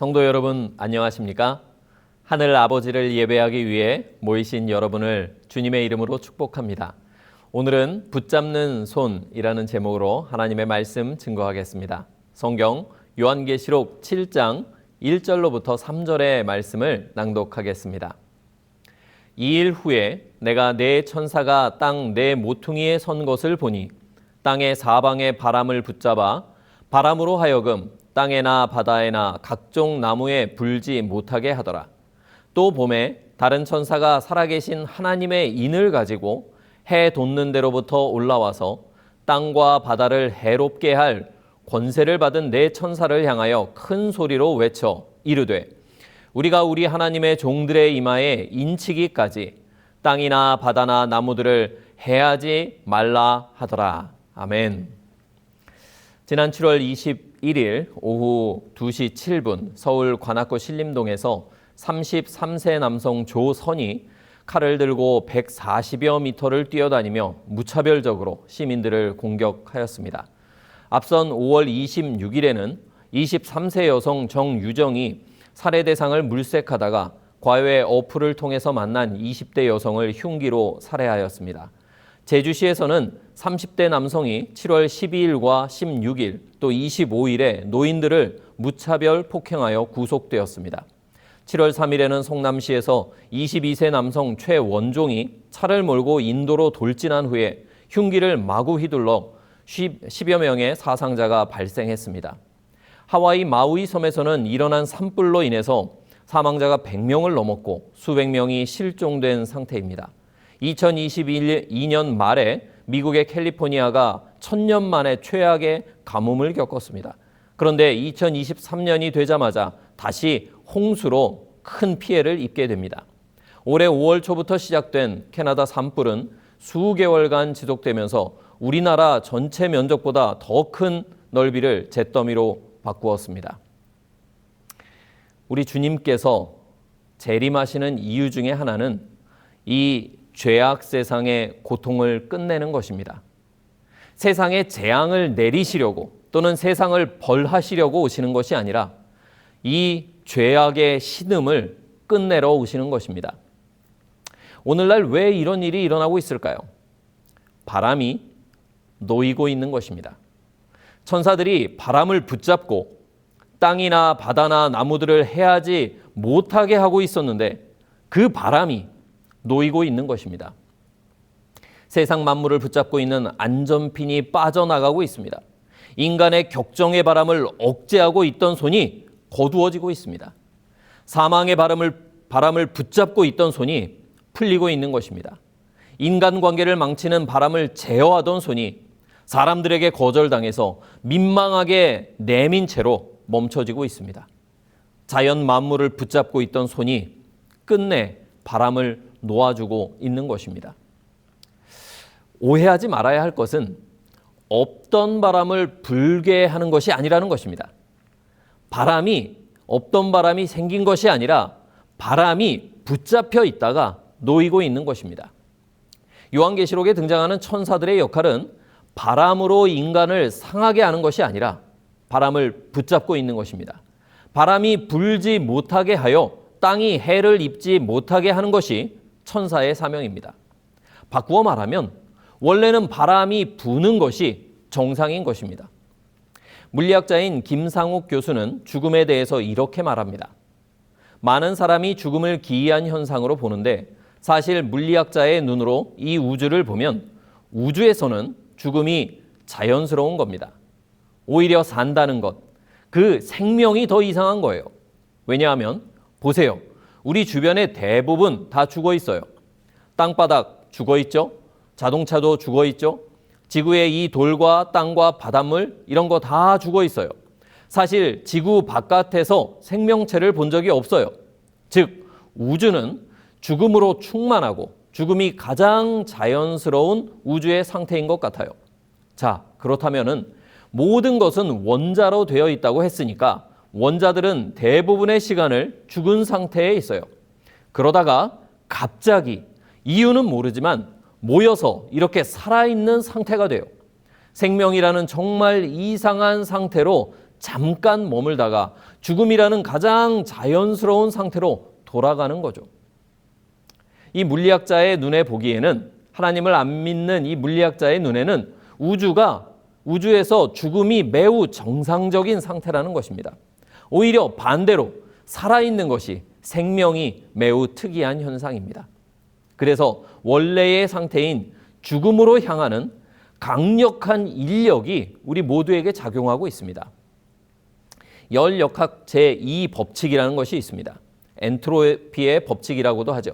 성도 여러분 안녕하십니까? 하늘 아버지를 예배하기 위해 모이신 여러분을 주님의 이름으로 축복합니다. 오늘은 붙잡는 손이라는 제목으로 하나님의 말씀 증거하겠습니다. 성경 요한계시록 7장 1절로부터 3절의 말씀을 낭독하겠습니다. 2일 후에 내가 네 천사가 땅 네 모퉁이에 선 것을 보니 땅의 사방의 바람을 붙잡아 바람으로 하여금 땅에나 바다에나 각종 나무에 불지 못하게 하더라. 또 봄에 다른 천사가 살아계신 하나님의 인을 가지고 해 돋는 데로부터 올라와서 땅과 바다를 해롭게 할 권세를 받은 네 천사를 향하여 큰 소리로 외쳐 이르되 우리가 우리 하나님의 종들의 이마에 인치기까지 땅이나 바다나 나무들을 해하지 말라 하더라. 아멘. 지난 7월 21일 오후 2시 7분 서울 관악구 신림동에서 33세 남성 조선이 칼을 들고 140여 미터를 뛰어다니며 무차별적으로 시민들을 공격하였습니다. 앞선 5월 26일에는 23세 여성 정유정이 살해 대상을 물색하다가 과외 어플을 통해서 만난 20대 여성을 흉기로 살해하였습니다. 제주시에서는 30대 남성이 7월 12일과 16일 또 25일에 노인들을 무차별 폭행하여 구속되었습니다. 7월 3일에는 성남시에서 22세 남성 최원종이 차를 몰고 인도로 돌진한 후에 흉기를 마구 휘둘러 10여 명의 사상자가 발생했습니다. 하와이 마우이 섬에서는 일어난 산불로 인해서 사망자가 100명을 넘었고 수백 명이 실종된 상태입니다. 2022년 말에 미국의 캘리포니아가 1000년 만에 최악의 가뭄을 겪었습니다. 그런데 2023년이 되자마자 다시 홍수로 큰 피해를 입게 됩니다. 올해 5월 초부터 시작된 캐나다 산불은 수개월간 지속되면서 우리나라 전체 면적보다 더 큰 넓이를 잿더미로 바꾸었습니다. 우리 주님께서 재림하시는 이유 중에 하나는 이 죄악 세상의 고통을 끝내는 것입니다. 세상에 재앙을 내리시려고 또는 세상을 벌하시려고 오시는 것이 아니라 이 죄악의 신음을 끝내러 오시는 것입니다. 오늘날 왜 이런 일이 일어나고 있을까요? 바람이 놓이고 있는 것입니다. 천사들이 바람을 붙잡고 땅이나 바다나 나무들을 해하지 못하게 하고 있었는데 그 바람이 놓이고 있는 것입니다. 세상 만물을 붙잡고 있는 안전핀이 빠져나가고 있습니다. 인간의 격정의 바람을 억제하고 있던 손이 거두어지고 있습니다. 사망의 바람을 붙잡고 있던 손이 풀리고 있는 것입니다. 인간관계를 망치는 바람을 제어하던 손이 사람들에게 거절당해서 민망하게 내민 채로 멈춰지고 있습니다. 자연 만물을 붙잡고 있던 손이 끝내 바람을 놓아주고 있는 것입니다. 오해하지 말아야 할 것은 없던 바람을 불게 하는 것이 아니라는 것입니다. 바람이 없던 바람이 생긴 것이 아니라 바람이 붙잡혀 있다가 놓이고 있는 것입니다. 요한계시록에 등장하는 천사들의 역할은 바람으로 인간을 상하게 하는 것이 아니라 바람을 붙잡고 있는 것입니다. 바람이 불지 못하게 하여 땅이 해를 입지 못하게 하는 것이 천사의 사명입니다. 바꾸어 말하면 원래는 바람이 부는 것이 정상인 것입니다. 물리학자인 김상욱 교수는 죽음에 대해서 이렇게 말합니다. 많은 사람이 죽음을 기이한 현상으로 보는데 사실 물리학자의 눈으로 이 우주를 보면 우주에서는 죽음이 자연스러운 겁니다. 오히려 산다는 것, 그 생명이 더 이상한 거예요. 왜냐하면 보세요. 우리 주변에 대부분 다 죽어 있어요. 땅바닥 죽어 있죠? 자동차도 죽어 있죠? 지구의 이 돌과 땅과 바닷물 이런 거 다 죽어 있어요. 사실 지구 바깥에서 생명체를 본 적이 없어요. 즉 우주는 죽음으로 충만하고 죽음이 가장 자연스러운 우주의 상태인 것 같아요. 자, 그렇다면은 모든 것은 원자로 되어 있다고 했으니까 원자들은 대부분의 시간을 죽은 상태에 있어요. 그러다가 갑자기 이유는 모르지만 모여서 이렇게 살아있는 상태가 돼요. 생명이라는 정말 이상한 상태로 잠깐 머물다가 죽음이라는 가장 자연스러운 상태로 돌아가는 거죠. 이 물리학자의 눈에 보기에는, 하나님을 안 믿는 이 물리학자의 눈에는 우주에서 죽음이 매우 정상적인 상태라는 것입니다. 오히려 반대로 살아있는 것이, 생명이 매우 특이한 현상입니다. 그래서 원래의 상태인 죽음으로 향하는 강력한 인력이 우리 모두에게 작용하고 있습니다. 열역학 제2법칙이라는 것이 있습니다. 엔트로피의 법칙이라고도 하죠.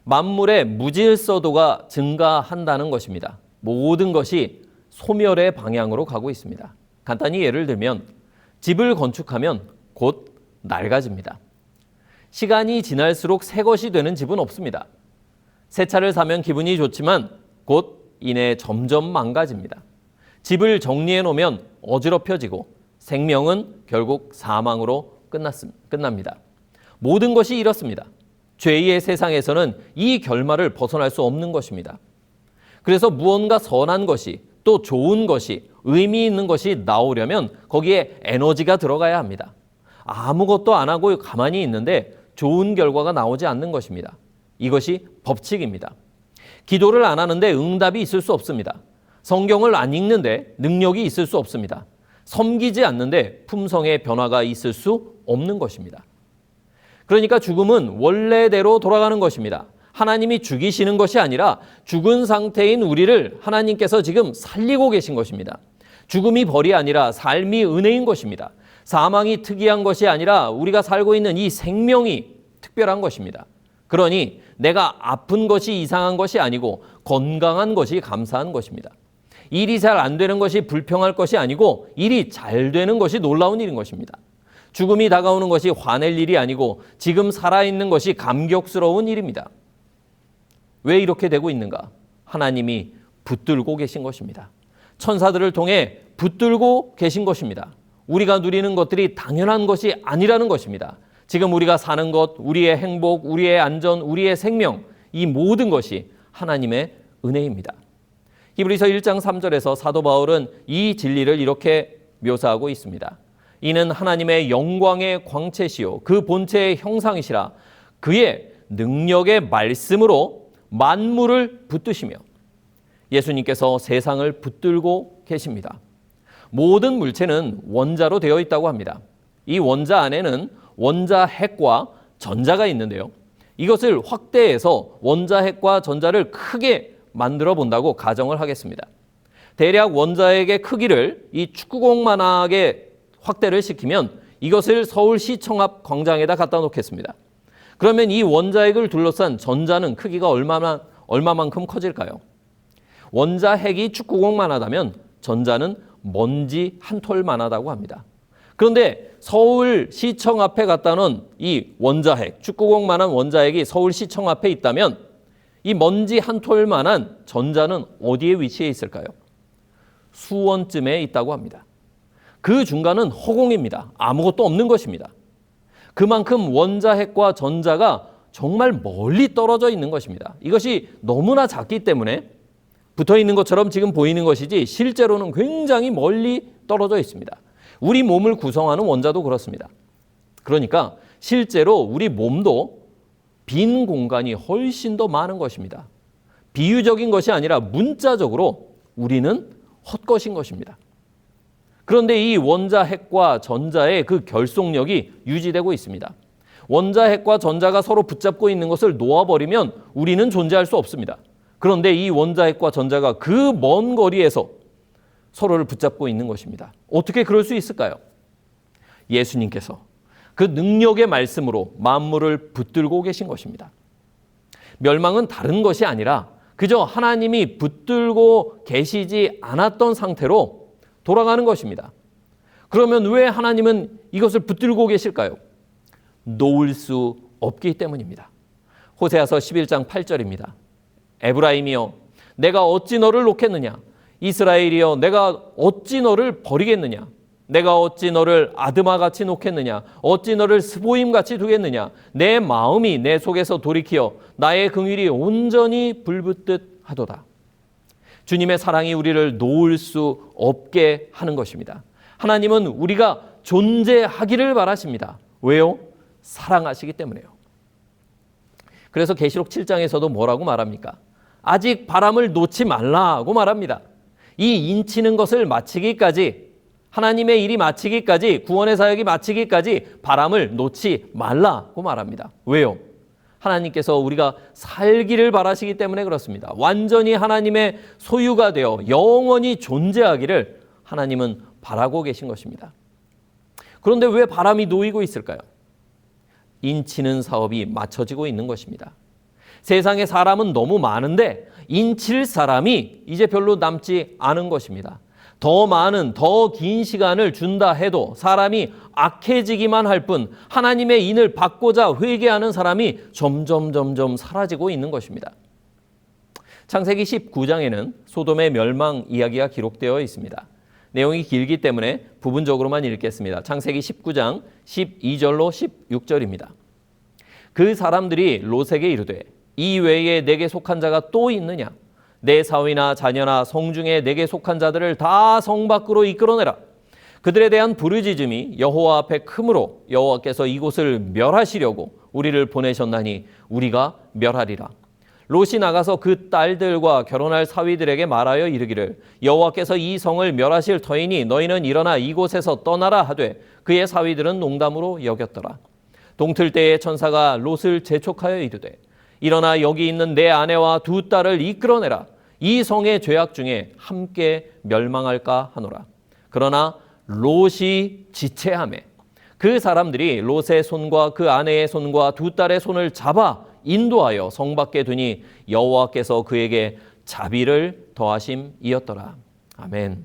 만물의 무질서도가 증가한다는 것입니다. 모든 것이 소멸의 방향으로 가고 있습니다. 간단히 예를 들면 집을 건축하면 곧 낡아집니다. 시간이 지날수록 새 것이 되는 집은 없습니다. 새 차를 사면 기분이 좋지만 곧 이내 점점 망가집니다. 집을 정리해 놓으면 어지럽혀지고 생명은 결국 사망으로 끝납니다. 모든 것이 이렇습니다. 죄의 세상에서는 이 결말을 벗어날 수 없는 것입니다. 그래서 무언가 선한 것이, 또 좋은 것이, 의미 있는 것이 나오려면 거기에 에너지가 들어가야 합니다. 아무것도 안 하고 가만히 있는데 좋은 결과가 나오지 않는 것입니다. 이것이 법칙입니다. 기도를 안 하는데 응답이 있을 수 없습니다. 성경을 안 읽는데 능력이 있을 수 없습니다. 섬기지 않는데 품성의 변화가 있을 수 없는 것입니다. 그러니까 죽음은 원래대로 돌아가는 것입니다. 하나님이 죽이시는 것이 아니라 죽은 상태인 우리를 하나님께서 지금 살리고 계신 것입니다. 죽음이 벌이 아니라 삶이 은혜인 것입니다. 사망이 특이한 것이 아니라 우리가 살고 있는 이 생명이 특별한 것입니다. 그러니 내가 아픈 것이 이상한 것이 아니고 건강한 것이 감사한 것입니다. 일이 잘 안 되는 것이 불평할 것이 아니고 일이 잘 되는 것이 놀라운 일인 것입니다. 죽음이 다가오는 것이 화낼 일이 아니고 지금 살아있는 것이 감격스러운 일입니다. 왜 이렇게 되고 있는가? 하나님이 붙들고 계신 것입니다. 천사들을 통해 붙들고 계신 것입니다. 우리가 누리는 것들이 당연한 것이 아니라는 것입니다. 지금 우리가 사는 것, 우리의 행복, 우리의 안전, 우리의 생명, 이 모든 것이 하나님의 은혜입니다. 히브리서 1장 3절에서 사도 바울은 이 진리를 이렇게 묘사하고 있습니다. 이는 하나님의 영광의 광채시요 그 본체의 형상이시라 그의 능력의 말씀으로 만물을 붙드시며, 예수님께서 세상을 붙들고 계십니다. 모든 물체는 원자로 되어 있다고 합니다. 이 원자 안에는 원자핵과 전자가 있는데요. 이것을 확대해서 원자핵과 전자를 크게 만들어 본다고 가정을 하겠습니다. 대략 원자핵의 크기를 이 축구공만하게 확대를 시키면 이것을 서울시청 앞 광장에다 갖다 놓겠습니다. 그러면 이 원자핵을 둘러싼 전자는 크기가 얼마만큼 커질까요? 원자핵이 축구공만 하다면 전자는 먼지 한 톨만 하다고 합니다. 그런데 서울시청 앞에 갖다 놓은 이 원자핵, 축구공만한 원자핵이 서울시청 앞에 있다면 이 먼지 한 톨만한 전자는 어디에 위치해 있을까요? 수원쯤에 있다고 합니다. 그 중간은 허공입니다. 아무것도 없는 것입니다. 그만큼 원자핵과 전자가 정말 멀리 떨어져 있는 것입니다. 이것이 너무나 작기 때문에 붙어 있는 것처럼 지금 보이는 것이지 실제로는 굉장히 멀리 떨어져 있습니다. 우리 몸을 구성하는 원자도 그렇습니다. 그러니까 실제로 우리 몸도 빈 공간이 훨씬 더 많은 것입니다. 비유적인 것이 아니라 문자적으로 우리는 헛것인 것입니다. 그런데 이 원자핵과 전자의 그 결속력이 유지되고 있습니다. 원자핵과 전자가 서로 붙잡고 있는 것을 놓아버리면 우리는 존재할 수 없습니다. 그런데 이 원자핵과 전자가 그 먼 거리에서 서로를 붙잡고 있는 것입니다. 어떻게 그럴 수 있을까요? 예수님께서 그 능력의 말씀으로 만물을 붙들고 계신 것입니다. 멸망은 다른 것이 아니라 그저 하나님이 붙들고 계시지 않았던 상태로 돌아가는 것입니다. 그러면 왜 하나님은 이것을 붙들고 계실까요? 놓을 수 없기 때문입니다. 호세아서 11장 8절입니다. 에브라임이여 내가 어찌 너를 놓겠느냐? 이스라엘이여 내가 어찌 너를 버리겠느냐? 내가 어찌 너를 아드마같이 놓겠느냐? 어찌 너를 스보임같이 두겠느냐? 내 마음이 내 속에서 돌이키어 나의 긍휼이 온전히 불붙듯 하도다. 주님의 사랑이 우리를 놓을 수 없게 하는 것입니다. 하나님은 우리가 존재하기를 바라십니다. 왜요? 사랑하시기 때문에요. 그래서 계시록 7장에서도 뭐라고 말합니까? 아직 바람을 놓지 말라고 말합니다. 이 인치는 것을 마치기까지, 하나님의 일이 마치기까지, 구원의 사역이 마치기까지 바람을 놓지 말라고 말합니다. 왜요? 하나님께서 우리가 살기를 바라시기 때문에 그렇습니다. 완전히 하나님의 소유가 되어 영원히 존재하기를 하나님은 바라고 계신 것입니다. 그런데 왜 바람이 놓이고 있을까요? 인치는 사업이 맞춰지고 있는 것입니다. 세상에 사람은 너무 많은데 인칠 사람이 이제 별로 남지 않은 것입니다. 더 많은, 더 긴 시간을 준다 해도 사람이 악해지기만 할 뿐 하나님의 인을 받고자 회개하는 사람이 점점 사라지고 있는 것입니다. 창세기 19장에는 소돔의 멸망 이야기가 기록되어 있습니다. 내용이 길기 때문에 부분적으로만 읽겠습니다. 창세기 19장 12절로 16절입니다. 그 사람들이 롯에게 이르되 이 외에 내게 속한 자가 또 있느냐? 내 사위나 자녀나 성중에 내게 속한 자들을 다 성 밖으로 이끌어내라. 그들에 대한 부르짖음이 여호와 앞에 크므로 여호와께서 이곳을 멸하시려고 우리를 보내셨나니 우리가 멸하리라. 롯이 나가서 그 딸들과 결혼할 사위들에게 말하여 이르기를 여호와께서 이 성을 멸하실 터이니 너희는 일어나 이곳에서 떠나라 하되 그의 사위들은 농담으로 여겼더라. 동틀 때에 천사가 롯을 재촉하여 이르되 일어나 여기 있는 내 아내와 두 딸을 이끌어내라. 이 성의 죄악 중에 함께 멸망할까 하노라. 그러나 롯이 지체하매 그 사람들이 롯의 손과 그 아내의 손과 두 딸의 손을 잡아 인도하여 성 밖에 두니 여호와께서 그에게 자비를 더하심이었더라. 아멘.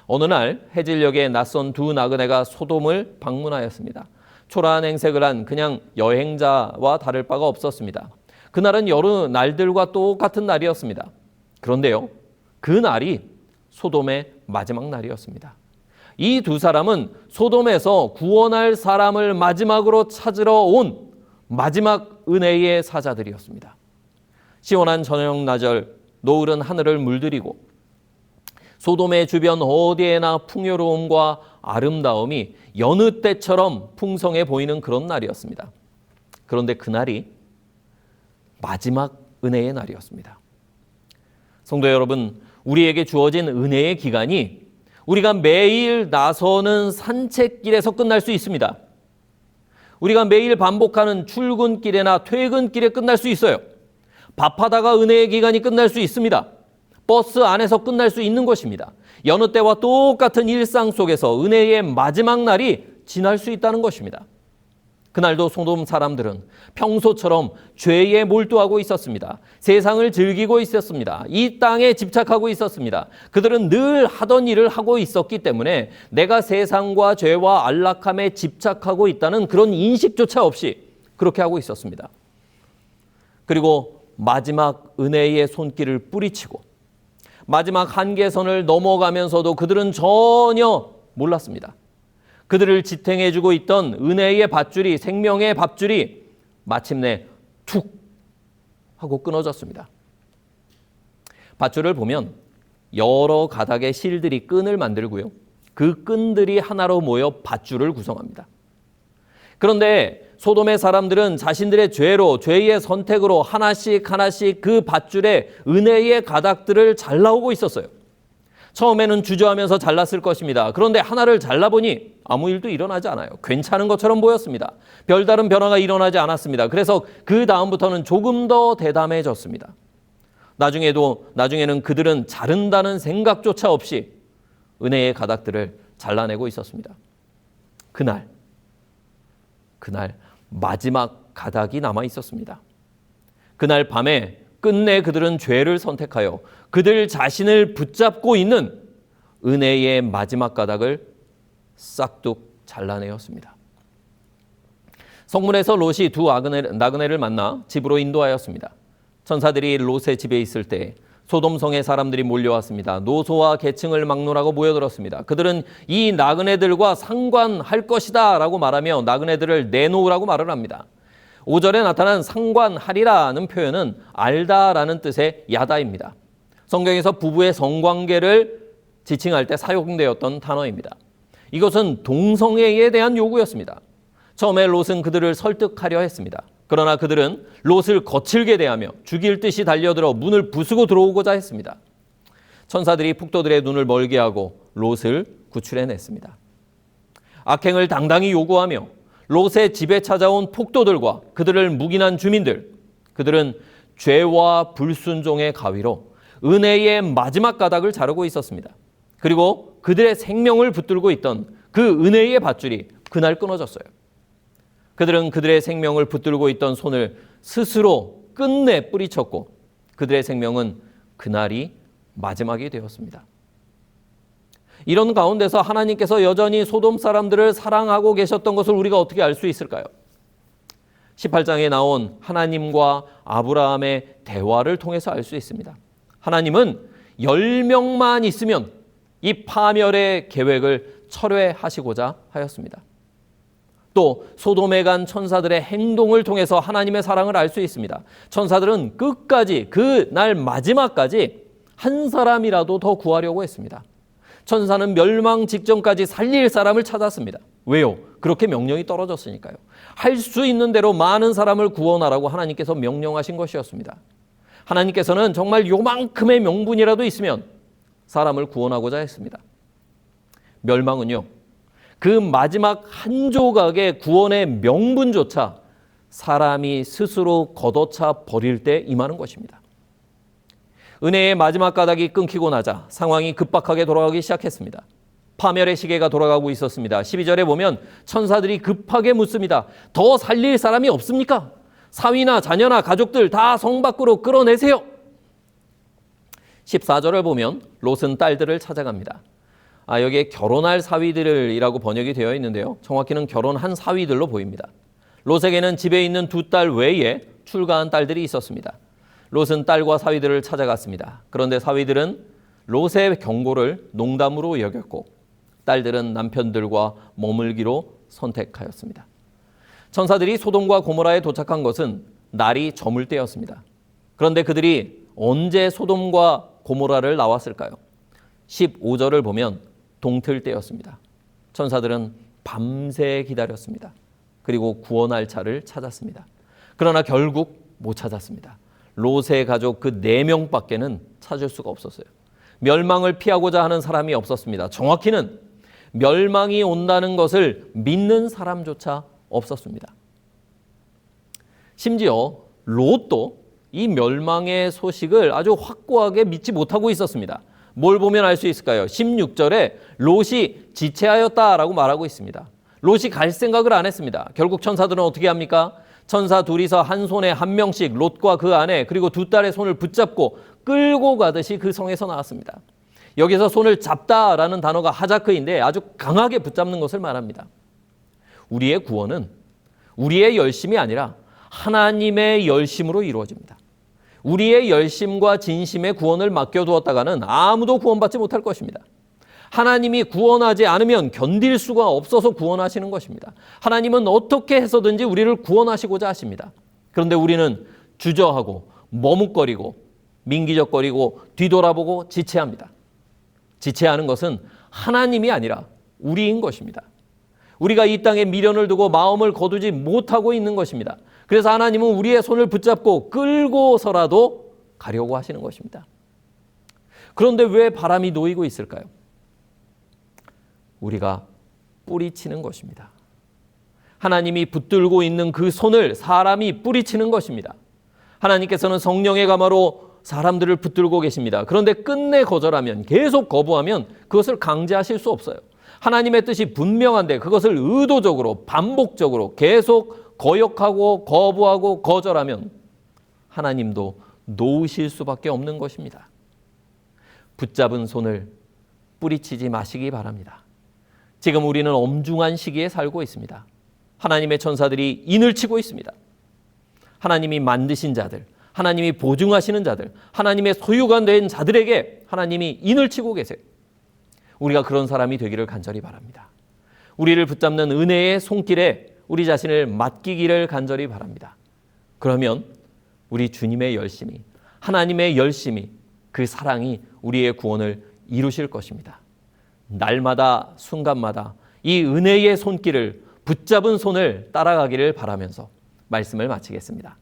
어느 날 해질녘에 낯선 두 나그네가 소돔을 방문하였습니다. 초라한 행색을 한 그냥 여행자와 다를 바가 없었습니다. 그날은 여러 날들과 똑같은 날이었습니다. 그런데요, 그 날이 소돔의 마지막 날이었습니다. 이 두 사람은 소돔에서 구원할 사람을 마지막으로 찾으러 온 마지막 은혜의 사자들이었습니다. 시원한 저녁 나절 노을은 하늘을 물들이고 소돔의 주변 어디에나 풍요로움과 아름다움이 여느 때처럼 풍성해 보이는 그런 날이었습니다. 그런데 그날이 마지막 은혜의 날이었습니다. 성도 여러분, 우리에게 주어진 은혜의 기간이 우리가 매일 나서는 산책길에서 끝날 수 있습니다. 우리가 매일 반복하는 출근길이나 퇴근길에 끝날 수 있어요. 밥하다가 은혜의 기간이 끝날 수 있습니다. 버스 안에서 끝날 수 있는 것입니다. 여느 때와 똑같은 일상 속에서 은혜의 마지막 날이 지날 수 있다는 것입니다. 그날도 소돔 사람들은 평소처럼 죄에 몰두하고 있었습니다. 세상을 즐기고 있었습니다. 이 땅에 집착하고 있었습니다. 그들은 늘 하던 일을 하고 있었기 때문에 내가 세상과 죄와 안락함에 집착하고 있다는 그런 인식조차 없이 그렇게 하고 있었습니다. 그리고 마지막 은혜의 손길을 뿌리치고 마지막 한계선을 넘어가면서도 그들은 전혀 몰랐습니다. 그들을 지탱해주고 있던 은혜의 밧줄이, 생명의 밧줄이 마침내 툭 하고 끊어졌습니다. 밧줄을 보면 여러 가닥의 실들이 끈을 만들고요. 그 끈들이 하나로 모여 밧줄을 구성합니다. 그런데 소돔의 사람들은 자신들의 죄의 선택으로 하나씩 그 밧줄에 은혜의 가닥들을 잘라오고 있었어요. 처음에는 주저하면서 잘랐을 것입니다. 그런데 하나를 잘라보니 아무 일도 일어나지 않아요. 괜찮은 것처럼 보였습니다. 별다른 변화가 일어나지 않았습니다. 그래서 그 다음부터는 조금 더 대담해졌습니다. 나중에는 그들은 자른다는 생각조차 없이 은혜의 가닥들을 잘라내고 있었습니다. 그날 마지막 가닥이 남아 있었습니다. 그날 밤에 끝내 그들은 죄를 선택하여 그들 자신을 붙잡고 있는 은혜의 마지막 가닥을 싹둑 잘라내었습니다. 성문에서 롯이 두 나그네를 만나 집으로 인도하였습니다. 천사들이 롯의 집에 있을 때 소돔성의 사람들이 몰려왔습니다. 노소와 계층을 막론하고 모여들었습니다. 그들은 이 나그네들과 상관할 것이다 라고 말하며 나그네들을 내놓으라고 말을 합니다. 5절에 나타난 상관하리라는 표현은 알다라는 뜻의 야다입니다. 성경에서 부부의 성관계를 지칭할 때 사용되었던 단어입니다. 이것은 동성애에 대한 요구였습니다. 처음에 롯은 그들을 설득하려 했습니다. 그러나 그들은 롯을 거칠게 대하며 죽일 듯이 달려들어 문을 부수고 들어오고자 했습니다. 천사들이 폭도들의 눈을 멀게 하고 롯을 구출해냈습니다. 악행을 당당히 요구하며 롯의 집에 찾아온 폭도들과 그들을 묵인한 주민들, 그들은 죄와 불순종의 가위로 은혜의 마지막 가닥을 자르고 있었습니다. 그리고 그들의 생명을 붙들고 있던 그 은혜의 밧줄이 그날 끊어졌어요. 그들은 그들의 생명을 붙들고 있던 손을 스스로 끝내 뿌리쳤고 그들의 생명은 그날이 마지막이 되었습니다. 이런 가운데서 하나님께서 여전히 소돔 사람들을 사랑하고 계셨던 것을 우리가 어떻게 알 수 있을까요? 18장에 나온 하나님과 아브라함의 대화를 통해서 알 수 있습니다. 하나님은 10명만 있으면 이 파멸의 계획을 철회하시고자 하였습니다. 또 소돔에 간 천사들의 행동을 통해서 하나님의 사랑을 알 수 있습니다. 천사들은 끝까지 그날 마지막까지 한 사람이라도 더 구하려고 했습니다. 천사는 멸망 직전까지 살릴 사람을 찾았습니다. 왜요? 그렇게 명령이 떨어졌으니까요. 할 수 있는 대로 많은 사람을 구원하라고 하나님께서 명령하신 것이었습니다. 하나님께서는 정말 요만큼의 명분이라도 있으면 사람을 구원하고자 했습니다. 멸망은요, 그 마지막 한 조각의 구원의 명분조차 사람이 스스로 걷어차 버릴 때 임하는 것입니다. 은혜의 마지막 가닥이 끊기고 나자 상황이 급박하게 돌아가기 시작했습니다. 파멸의 시계가 돌아가고 있었습니다. 12절에 보면 천사들이 급하게 묻습니다. 더 살릴 사람이 없습니까? 사위나 자녀나 가족들 다 성 밖으로 끌어내세요. 14절을 보면 롯은 딸들을 찾아갑니다. 여기에 결혼할 사위들이라고 번역이 되어 있는데요. 정확히는 결혼한 사위들로 보입니다. 롯에게는 집에 있는 2딸 외에 출가한 딸들이 있었습니다. 롯은 딸과 사위들을 찾아갔습니다. 그런데 사위들은 롯의 경고를 농담으로 여겼고 딸들은 남편들과 머물기로 선택하였습니다. 천사들이 소돔과 고모라에 도착한 것은 날이 저물 때였습니다. 그런데 그들이 언제 소돔과 고모라를 나왔을까요? 15절을 보면 동틀 때였습니다. 천사들은 밤새 기다렸습니다. 그리고 구원할 차를 찾았습니다. 그러나 결국 못 찾았습니다. 롯의 가족 그 4명밖에는 찾을 수가 없었어요. 멸망을 피하고자 하는 사람이 없었습니다. 정확히는 멸망이 온다는 것을 믿는 사람조차 없었습니다. 심지어 롯도 이 멸망의 소식을 아주 확고하게 믿지 못하고 있었습니다. 뭘 보면 알 수 있을까요? 16절에 롯이 지체하였다라고 말하고 있습니다. 롯이 갈 생각을 안 했습니다. 결국 천사들은 어떻게 합니까? 천사 둘이서 한 손에 한 명씩 롯과 그 아내 그리고 2딸의 손을 붙잡고 끌고 가듯이 그 성에서 나왔습니다. 여기서 손을 잡다라는 단어가 하자크인데 아주 강하게 붙잡는 것을 말합니다. 우리의 구원은 우리의 열심이 아니라 하나님의 열심으로 이루어집니다. 우리의 열심과 진심의 구원을 맡겨두었다가는 아무도 구원받지 못할 것입니다. 하나님이 구원하지 않으면 견딜 수가 없어서 구원하시는 것입니다. 하나님은 어떻게 해서든지 우리를 구원하시고자 하십니다. 그런데 우리는 주저하고 머뭇거리고 민기적거리고 뒤돌아보고 지체합니다. 지체하는 것은 하나님이 아니라 우리인 것입니다. 우리가 이 땅에 미련을 두고 마음을 거두지 못하고 있는 것입니다. 그래서 하나님은 우리의 손을 붙잡고 끌고서라도 가려고 하시는 것입니다. 그런데 왜 바람이 놓이고 있을까요? 우리가 뿌리치는 것입니다. 하나님이 붙들고 있는 그 손을 사람이 뿌리치는 것입니다. 하나님께서는 성령의 가마로 사람들을 붙들고 계십니다. 그런데 끝내 거절하면, 계속 거부하면 그것을 강제하실 수 없어요. 하나님의 뜻이 분명한데 그것을 의도적으로 반복적으로 계속 거역하고 거부하고 거절하면 하나님도 놓으실 수밖에 없는 것입니다. 붙잡은 손을 뿌리치지 마시기 바랍니다. 지금 우리는 엄중한 시기에 살고 있습니다. 하나님의 천사들이 인을 치고 있습니다. 하나님이 만드신 자들, 하나님이 보증하시는 자들, 하나님의 소유가 된 자들에게 하나님이 인을 치고 계세요. 우리가 그런 사람이 되기를 간절히 바랍니다. 우리를 붙잡는 은혜의 손길에 우리 자신을 맡기기를 간절히 바랍니다. 그러면 우리 주님의 열심이, 하나님의 열심이, 그 사랑이 우리의 구원을 이루실 것입니다. 날마다 순간마다 이 은혜의 손길을 붙잡은 손을 따라가기를 바라면서 말씀을 마치겠습니다.